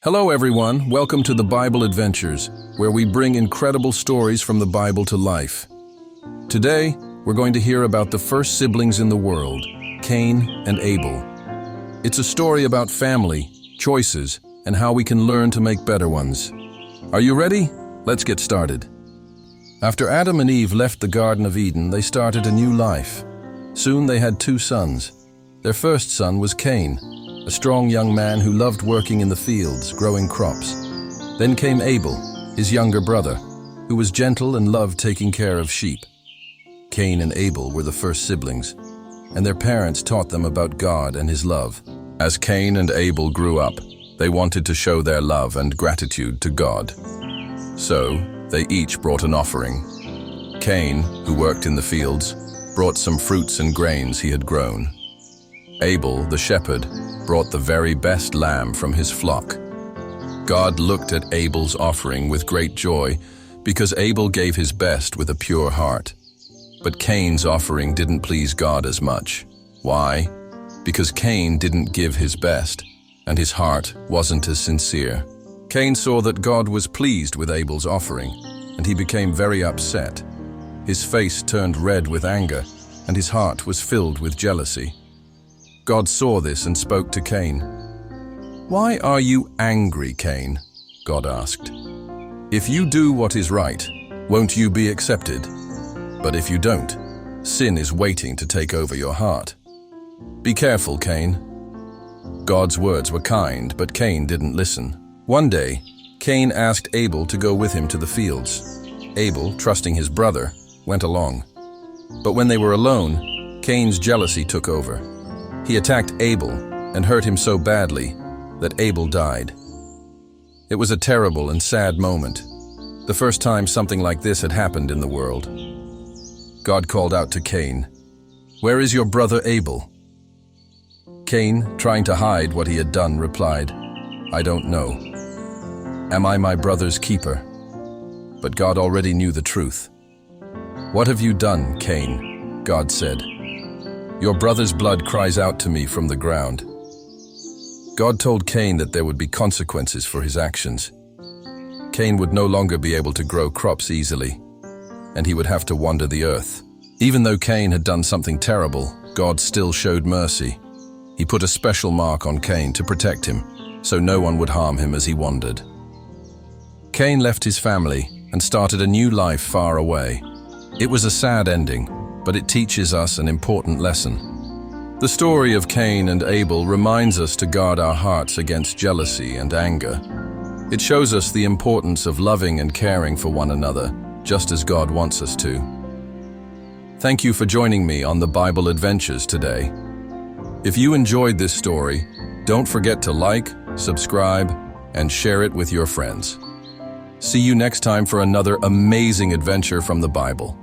Hello everyone, welcome to the Bible Adventures, where we bring incredible stories from the Bible to life. Today, we're going to hear about the first siblings in the world, Cain and Abel. It's a story about family, choices, and how we can learn to make better ones. Are you ready? Let's get started. After Adam and Eve left the Garden of Eden, they started a new life. Soon they had two sons. Their first son was Cain, a strong young man who loved working in the fields, growing crops. Then came Abel, his younger brother, who was gentle and loved taking care of sheep. Cain and Abel were the first siblings, and their parents taught them about God and His love. As Cain and Abel grew up, they wanted to show their love and gratitude to God. So, they each brought an offering. Cain, who worked in the fields, brought some fruits and grains he had grown. Abel, the shepherd, brought the very best lamb from his flock. God looked at Abel's offering with great joy because Abel gave his best with a pure heart. But Cain's offering didn't please God as much. Why? Because Cain didn't give his best, and his heart wasn't as sincere. Cain saw that God was pleased with Abel's offering, and he became very upset. His face turned red with anger, and his heart was filled with jealousy. God saw this and spoke to Cain. "Why are you angry, Cain?" God asked. "If you do what is right, won't you be accepted? But if you don't, sin is waiting to take over your heart. Be careful, Cain." God's words were kind, but Cain didn't listen. One day, Cain asked Abel to go with him to the fields. Abel, trusting his brother, went along. But when they were alone, Cain's jealousy took over. He attacked Abel and hurt him so badly that Abel died. It was a terrible and sad moment, the first time something like this had happened in the world. God called out to Cain, "Where is your brother Abel?" Cain, trying to hide what he had done, replied, "I don't know. Am I my brother's keeper?" But God already knew the truth. "What have you done, Cain?" God said. "Your brother's blood cries out to me from the ground." God told Cain that there would be consequences for his actions. Cain would no longer be able to grow crops easily, and he would have to wander the earth. Even though Cain had done something terrible, God still showed mercy. He put a special mark on Cain to protect him, so no one would harm him as he wandered. Cain left his family and started a new life far away. It was a sad ending, but it teaches us an important lesson. The story of Cain and Abel reminds us to guard our hearts against jealousy and anger. It shows us the importance of loving and caring for one another, just as God wants us to. Thank you for joining me on the Bible Adventures today. If you enjoyed this story, don't forget to like, subscribe, and share it with your friends. See you next time for another amazing adventure from the Bible.